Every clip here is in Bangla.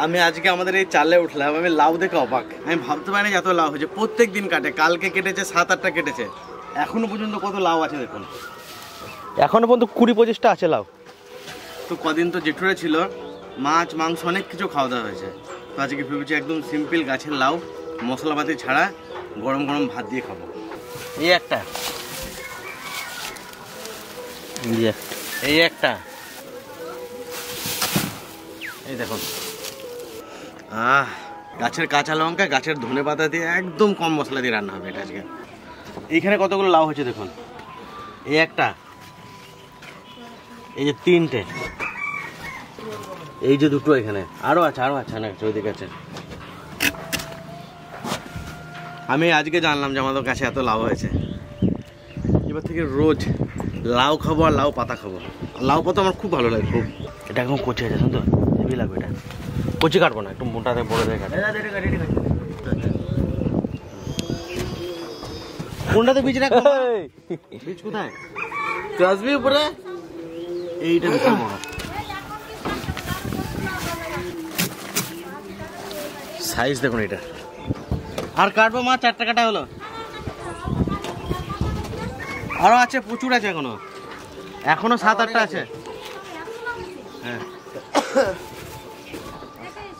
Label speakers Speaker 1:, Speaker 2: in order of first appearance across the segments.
Speaker 1: আমি আজকে আমাদের এই চালে উঠলাম, আমি লাউ দেখে অবাক। আমি ভাবতে পারি না এত লাউ হয়েছে। প্রত্যেক দিন কাটে, কালকে কেটেছে 7-8টা কেটেছে, এখনো পর্যন্ত কত লাউ আছে দেখুন। এখনো পর্যন্ত 20-25টা আছে লাউ। তো কদিন তো জেঠুরে ছিল, মাছ মাংস অনেক কিছু খাওয়া দাওয়া হয়েছে। তো আজকে ভেবেছি একদম সিম্পল গাছের লাউ, মশলাপাতি ছাড়া গরম গরম ভাত দিয়ে খাবো। এই একটা, এই একটা, এই দেখুন। গাছের কাঁচা লঙ্কা, গাছের ধনে পাতা দিয়ে একদম কম মশলা দিয়ে রান্না হবে এটা আজকে। এইখানে কতগুলো লাউ হয়েছে দেখুন। এই একটা, এই যে 3টে, এই যে 2টো, এখানে আরো আছে না, ওইদিকে আছে। আমি আজকে জানলাম যে আমাদের কাছে এত লাউ হয়েছে। এবার থেকে রোজ লাউ খাবো আর লাউ পাতা খাবো। লাউ পাতা আমার খুব ভালো লাগে, খুব। এটা এখন কচি আছে শুনতো, হেভি লাগবে। এটা কচি কাটবো না, একটু মোটাতে বড় দিয়ে কাটবো। কোনটাতে বীজ রাখবো? বীজ কোথায়? তুই আসবি উপরে? এইটা বিশাল বড় সাইজ দেখুন এটা। আর কাটবো মা, 4টা কাটা হলো। আরো আছে, প্রচুর আছে, এখনো 7-8টা আছে। হ্যাঁ,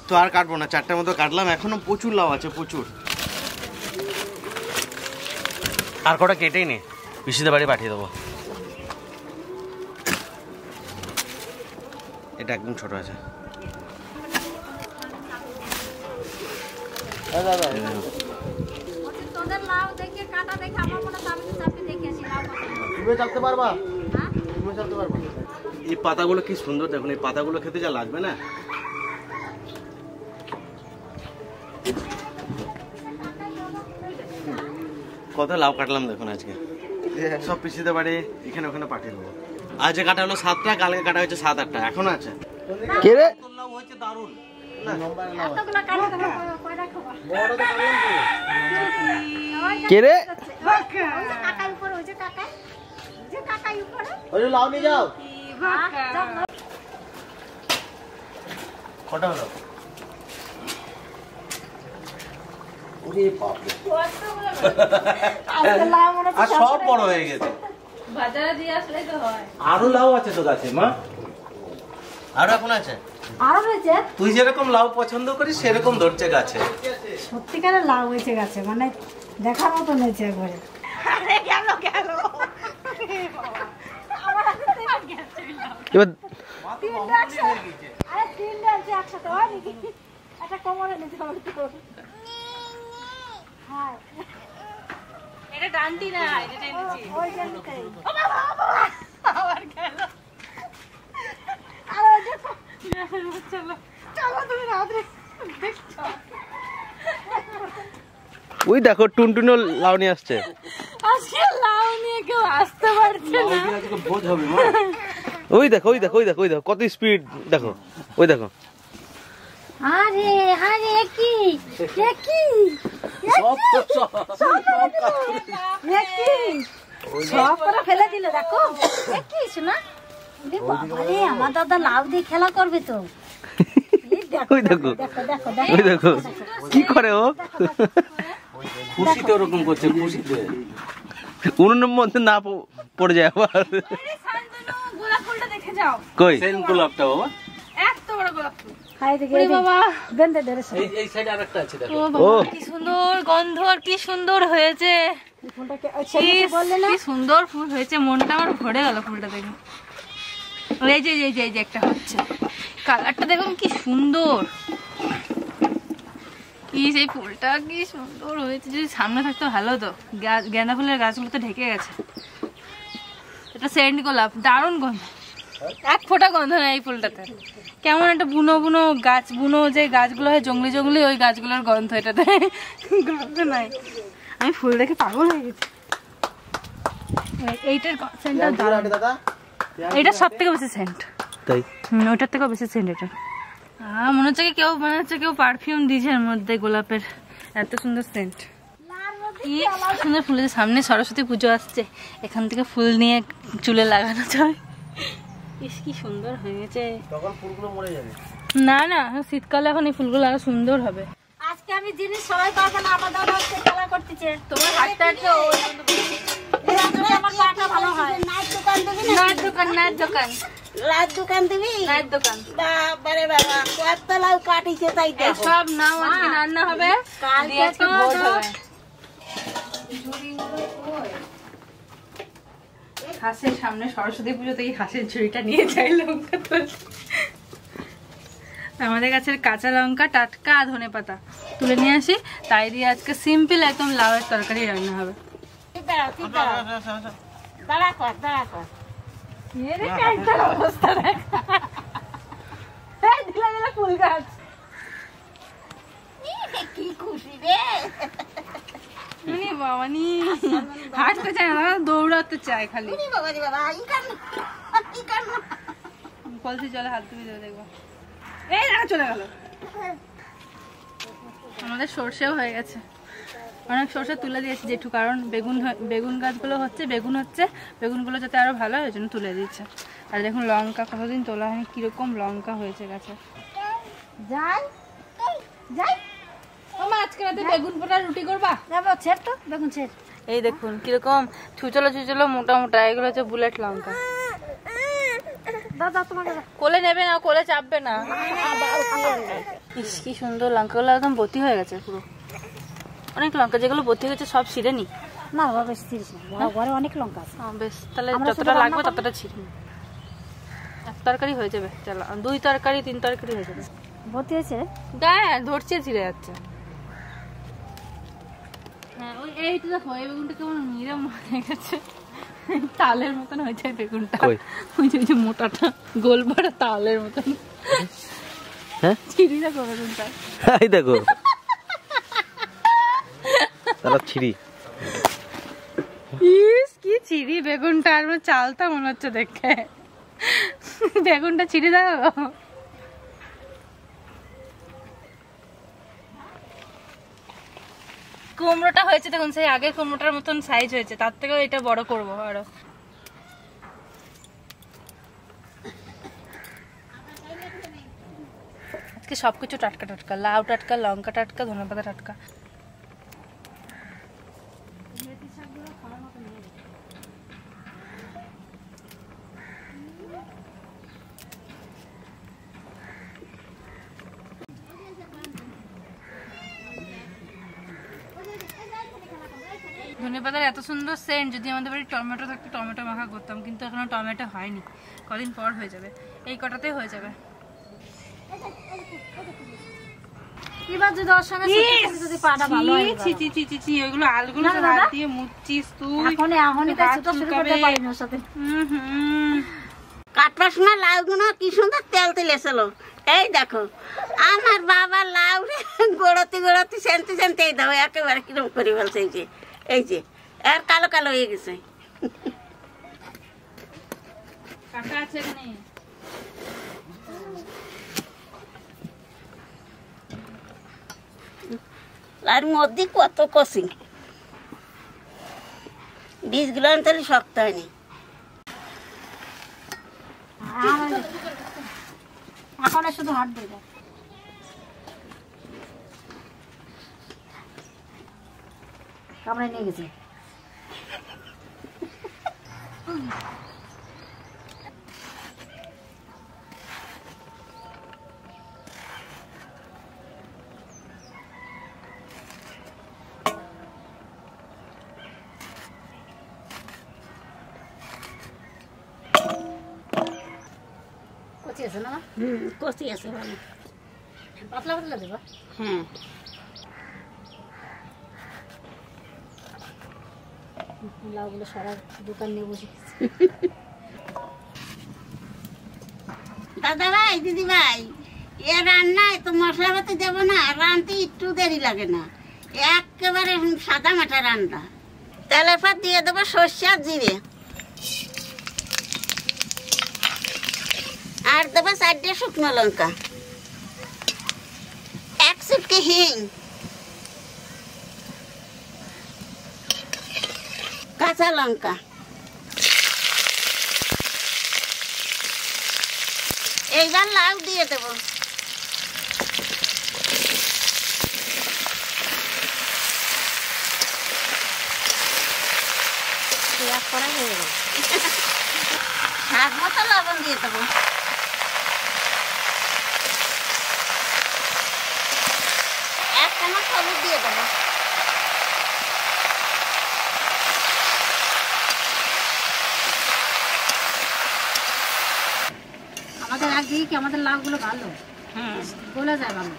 Speaker 1: তো আর কাটবো না, 4টার মতো কাটলাম। এখনো প্রচুর লাউ আছে, প্রচুর। আর কটা কেটেই নি, পিসিদের বাড়ি পাঠিয়ে দেবো। এটা একদম ছোট আছে। এই পাতাগুলো কি সুন্দর দেখুন, এই পাতাগুলো খেতে যা লাগবে না। কত লাউ কাটলাম দেখুন আজকে, সব পিসিতে বাড়ি এখানে ওখানে পাঠিয়ে দেবো। আজকে কাটা হলো 7টা, কালকে কাটা হয়েছে 7-8টা, এখনো আছে। কে রে? লাউ হয়েছে দারুণ। কে রে? লাউ নিয়ে যাও। কটা হলো? সব বড় হয়ে গেছে। আরো লাউ আছে তো গাছে মা? আরো এখন আছে?
Speaker 2: আরো হয়েছে?
Speaker 1: তুই যেরকম লাউ পছন্দ করিস সেরকম ধরছে গাছে।
Speaker 2: সত্যিকারের লাউ হয়েছে গাছে, মানে দেখার মতন হয়েছে একবারে।
Speaker 3: এটা ডান্ডি না, এটা টেনেছি। ওই ডান্ডিটাই।
Speaker 1: ওই দেখো টুনটুনো লাউ নিয়ে আসছে।
Speaker 3: আজকে লাউ নিয়ে কেউ আসতে পারছে না।
Speaker 1: ওই দেখো, ওই দেখো, ওই দেখো, ওই দেখো কত স্পিড দেখো, ওই দেখো।
Speaker 2: আরে আরে কি সব করে ফেলে দিল, দেখো কি শোনা। আরে আমার দাদা লাউ দিয়ে খেলা করবে তো।
Speaker 1: ওই দেখো, ওই দেখো কি করে ও, খুশিতে ওরকম করছে, খুশিতে উনুনের মধ্যে না পড়ে যায় আবার।
Speaker 3: গোলাপ ফুলটা দেখে যাও,
Speaker 1: কই সেন গোলাপটা বাবা,
Speaker 3: এত বড় গোলাপ ফুল।
Speaker 1: কি
Speaker 3: সুন্দর গন্ধ আর কি সুন্দর হয়েছে, কি সুন্দর ফুল হয়েছে। মনটা আমার ভরে গেল ফুলটা দেখে। এই যে এই যে একটা হচ্ছে, কালারটা দেখুন কি সুন্দর, কি সেই ফুলটা কি সুন্দর হয়েছে। যদি সামনে থাকতো ভালো তো, গেঁদা ফুলের গাছগুলো তো ঢেকে গেছে। এটা সেন্ট গোলাপ, দারুণ গন্ধ, এক ফোঁটা গন্ধ নেই এই ফুলটাতে। কেমন একটা বুনো বুনো গাছ, বুনো যে গাছগুলো হয় জঙ্গলি জঙ্গলি, ওই গাছগুলোর গন্ধ এটাতে, গন্ধ নাই। আমি ফুল দেখে পাগল হয়ে গেছি। এইটার সেন্টটা দারুণ, এটা সব থেকে বেশি সেন্ট,
Speaker 1: তাই
Speaker 3: ওইটার থেকেও বেশি সেন্ট এটা। মনে হচ্ছে কি কেউ পারফিউম দিয়েছে এর মধ্যে গোলাপের, এত সুন্দর সেন্ট। কি সুন্দর ফুল। সামনে সরস্বতী পুজো আসছে, এখান থেকে ফুল নিয়ে চুলে লাগানো যায়। ইস কি সুন্দর হয়েছে।
Speaker 1: তখন ফুলগুলো মরে যাবে।
Speaker 3: না না, শীতকালে এখন এই ফুলগুলো আরো সুন্দর হবে।
Speaker 2: আজকে আমি জিনিস সবাই পাবে না, আমার দাদা হচ্ছে খেলা করতেছে।
Speaker 3: তোমার হাতটা একটু
Speaker 2: আমার পাটা ভালো হয়। নাইট দোকান দিবি না?
Speaker 3: নাইট দোকান, নাইট দোকান,
Speaker 2: লাউ দোকান দিবি?
Speaker 3: নাইট দোকান।
Speaker 2: বাবারে বাবা, কত লাউ কাটিছে তাই
Speaker 3: এই
Speaker 2: দেখো।
Speaker 3: সব নাও আজকে রান্না হবে, দিয়ে আজকে ভোজ হবে। হাঁসের সামনে সরস্বতী পুজোতে এই হাঁসের ঝুড়িটা নিয়ে যাই লঙ্কা তুলতে। আমাদের গাছের কাঁচা লঙ্কা, টাটকা ধনেপাতা তুলে নিয়ে আসি, তাই দিয়ে আজকে সিম্পল একদম লাউয়ের তরকারি রান্না হবে।
Speaker 2: দাঁড়া কর, দাঁড়া কর।
Speaker 3: অবস্থা দেখা দিলা দিলা ফুল গাছ।
Speaker 2: কি খুশি রে!
Speaker 3: বাবানি হাঁটতে চায় না, দৌড়াতে চায় খালি।
Speaker 2: বাবারে বাবা, ই কান
Speaker 3: কলসি জলে হাত ধুয়ে দেবে, দেখবো। এই দেখা চলে গেল। আমাদের সর্ষেও হয়ে গেছে, অনেক সর্ষে তুলে দিয়েছি জেঠু, কারণ বেগুন গাছগুলো হচ্ছে, বেগুনগুলো যাতে আরো ভালো হয় ওই জন্য তুলে দিচ্ছে। আর দেখুন লঙ্কা কতদিন তোলা হয়, কিরকম লঙ্কা হয়েছে গাছে।
Speaker 2: যাই যাই,
Speaker 3: আজকে রাতে বেগুন পোড়া রুটি করবা?
Speaker 2: যাবো, ছেড় তো বেগুন ছেড়।
Speaker 3: এই দেখুন কিরকম ছুচলো ছুচলো মোটা মোটা, এগুলো হচ্ছে বুলেট লঙ্কা।
Speaker 2: দাদা তোমাকে
Speaker 3: কোলে নেবে না, কোলে চাপবে না। ইস কি সুন্দর লঙ্কাগুলো, একদম বতি হয়ে গেছে পুরো। অনেক লঙ্কা, যেগুলো বতি হয়েছে সব ছিঁড়ে নি।
Speaker 2: না বাবা, বেশ তিরিশ না, ঘরে অনেক লঙ্কা আছে।
Speaker 3: বেশ, তাহলে যতটা লাগবে ততটা ছিঁড়ে নি। এক তরকারি হয়ে যাবে, চলো 2 তরকারি 3 তরকারি হয়ে যাবে।
Speaker 2: ভর্তি হয়েছে
Speaker 3: গায়ে ধরছে, ছিঁড়ে যাচ্ছে। হ্যাঁ ওই এইটা দেখো, এই বেগুনটা কেমন নিরম হয়ে গেছে, তালের মতন হয়েছে বেগুনটা। ওই যে মোটাটা গোল বড় তালের মতন।
Speaker 1: হ্যাঁ
Speaker 3: ছিঁড়ি দেখো বেগুনটা,
Speaker 1: এই দেখো তারা ছিড়ি।
Speaker 3: ইস কি ছিঁড়ি বেগুনটা, আর চালটা মনে হচ্ছে দেখে। বেগুনটা ছিঁড়ি দেখো। কুমড়োটা হয়েছে দেখুন, সেই আগের কুমড়োটার মতন সাইজ হয়েছে, তার থেকেও এটা বড় করবো আরো। আজকে সবকিছু টাটকা টাটকা, লাউ টাটকা, লঙ্কা টাটকা, ধনেপাতা টাটকা। ধনেপাতার এত সুন্দর সেন্ট, যদি আমাদের বাড়ি টমেটো থাকতো টমেটো মাখা করতাম, কিন্তু এখনো টমেটো হয়নি, কদিন পর হয়ে যাবে, এই কটাতেই হয়ে যাবে।
Speaker 2: এবার যদি ওর সঙ্গে যদি পাটা ভালো হয়,
Speaker 3: ওইগুলো আলুগুলো হাত দিয়ে মুচ্ছিস তুই,
Speaker 2: এখনই কাজ শুরু করতে পারিনি ওর সাথে।
Speaker 4: কাটবার সময় লাউ গুলো কি সুন্দর তেল তেলেছিল। এই দেখো আমার বাবা লাউ গোড়াতে গোড়াতে সেনতে সেনতে এই দাও একেবারে কিরম করে বলছে, এই যে আর কালো কালো হয়ে গেছে।
Speaker 3: কাটা আছে এখানে।
Speaker 4: আর মধ্যে কত কষি, বীজগুলো তাহলে শক্ত হয়নি।
Speaker 2: এখন শুধু হাত দেবে, কামড়ে নিয়ে গেছে। কচি আছে না?
Speaker 4: কষি আছে ভালো,
Speaker 2: পাতলা পাতলা দেবা।
Speaker 4: হ্যাঁ
Speaker 2: লাউগুলো সারা দোকান নিয়ে বসে
Speaker 4: দাদা ভাই দিদি ভাই, এ রান্নায় তো মশলাপাতি দেবো না, রানতে একটু দেরি লাগে না, একেবারে সাদা মাঠা রান্না। তেলের পর দিয়ে দেবো সর্ষে আর জিরে, আর দেবো 4টে শুকনো লঙ্কা, 1 চিটকে হিং, কাঁচা লঙ্কা, এইবার লাউ দিয়ে দেবো। দিয়ে দেবো। এক চামচ হলুদ দিয়ে দেবো।
Speaker 2: আমাদের আগে কি আমাদের লাউগুলো ভালো গলে যায় ভালো,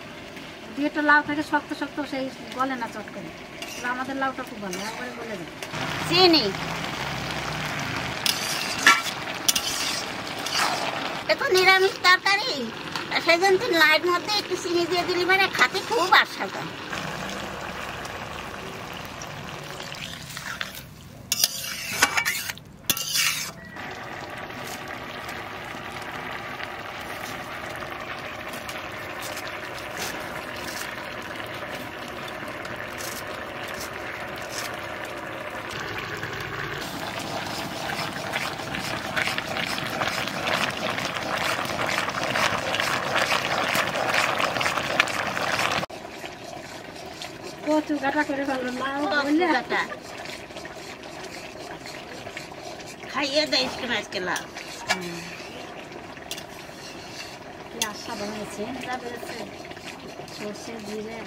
Speaker 2: দু একটা লাউ থাকে শক্ত শক্ত, সেই গলে না চট করে। আমাদের লাউটা খুব ভালো, একবারে গলে যায়।
Speaker 4: চিনি, এটা নিরামিষ তরকারি, সেই জন্য তুই লাইট মধ্যে একটু চিনি দিয়ে দিলি মানে খাতে খুব আস্বাদ হয়।
Speaker 2: কচু কাটা করে ফেললো, লাউ বললে
Speaker 4: খাইয়ে দেয় আজকে লাউ।
Speaker 2: কি আশা হয়েছে, সর্ষে জিরে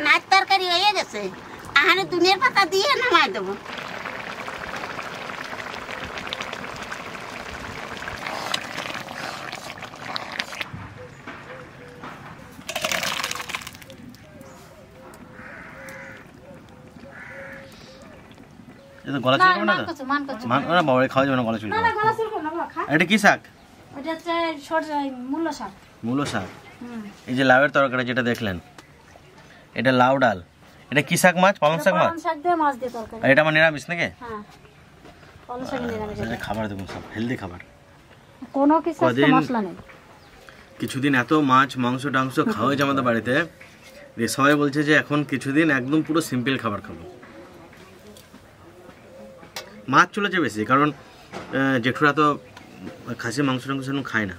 Speaker 4: নাচ তরকারি হয়ে গেছে, আহারে দুনিয়ার পাতা দিয়ে নামাই দেবো।
Speaker 1: এটা গলা চুল না,
Speaker 2: মান কচু
Speaker 1: না বাবা খাওয়া যাবে না গলা চুল।
Speaker 2: না না, গলা চুল না বাবা, খা।
Speaker 1: এটা কি শাক?
Speaker 2: ওটা হচ্ছে সরষে মূলো শাক।
Speaker 1: মূলো শাক। এই যে লাউয়ের তরকারি যেটা দেখলেন, এটা লাউ ডাল। এটা কি শাক মাছ? পালং শাক মাছ।
Speaker 2: পালং শাক দিয়ে মাছ দিয়ে তরকারি।
Speaker 1: আর এটা আমার নিরামিষ নাকি?
Speaker 2: হ্যাঁ, পালং শাক নিরামিষ।
Speaker 1: এটা খাবার দেবো, সব হেলদি খাবার।
Speaker 2: কোনো কিছু
Speaker 1: কদিন-
Speaker 2: মশলা নেই।
Speaker 1: কিছুদিন এত মাছ মাংস টাংস খাওয়া হয়েছে আমাদের বাড়িতে, দিয়ে সবাই বলছে যে এখন কিছুদিন একদম পুরো সিম্পল খাবার খাবো। মাছ চলেছে বেশি, কারণ জেঠুরা তো খাসি মাংস টাংস সেরকম খায় না,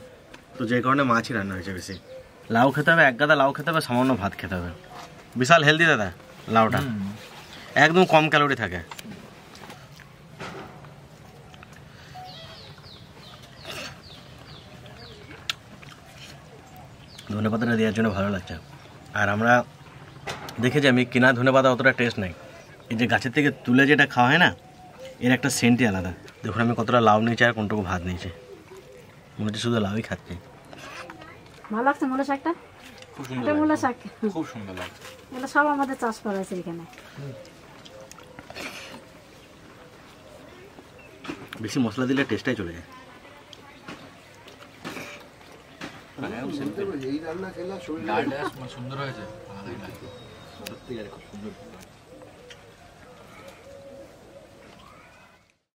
Speaker 1: তো যে কারণে মাছই রান্না হয়েছে বেশি। লাউ খেতে হবে, এক গাদা লাউ খেতে হবে, সামান্য ভাত খেতে হবে। বিশাল হেলদি দাদা লাউটা, একদম কম ক্যালোরি থাকে। ধনেপাতাটা দেওয়ার জন্য ভালো লাগছে। আর আমরা দেখেছি, আমি কিনা ধনেপাতা অতটা টেস্ট নাই, এই যে গাছের থেকে তুলে যেটা খাওয়া হয় না, এর একটা সেন্টই আলাদা। দেখুন আমি কতটা লাউ নিয়েছি আর কোনটুকু ভাত নিয়েছি, মনে হচ্ছে শুধু লাউই খাচ্ছি।
Speaker 2: ভালো লাগছে মূলো শাকটা?
Speaker 5: খুব সুন্দর
Speaker 2: এটা মূলো শাক,
Speaker 5: খুব সুন্দর লাগছে।
Speaker 2: এগুলো সব আমাদের চাষ করা হয়েছে এখানে।
Speaker 1: বেশি মশলা দিলে টেস্টটাই চলে যায়।
Speaker 5: ডালটা সুন্দর হয়েছে, ভালোই লাগে। সত্যি খুব সুন্দর।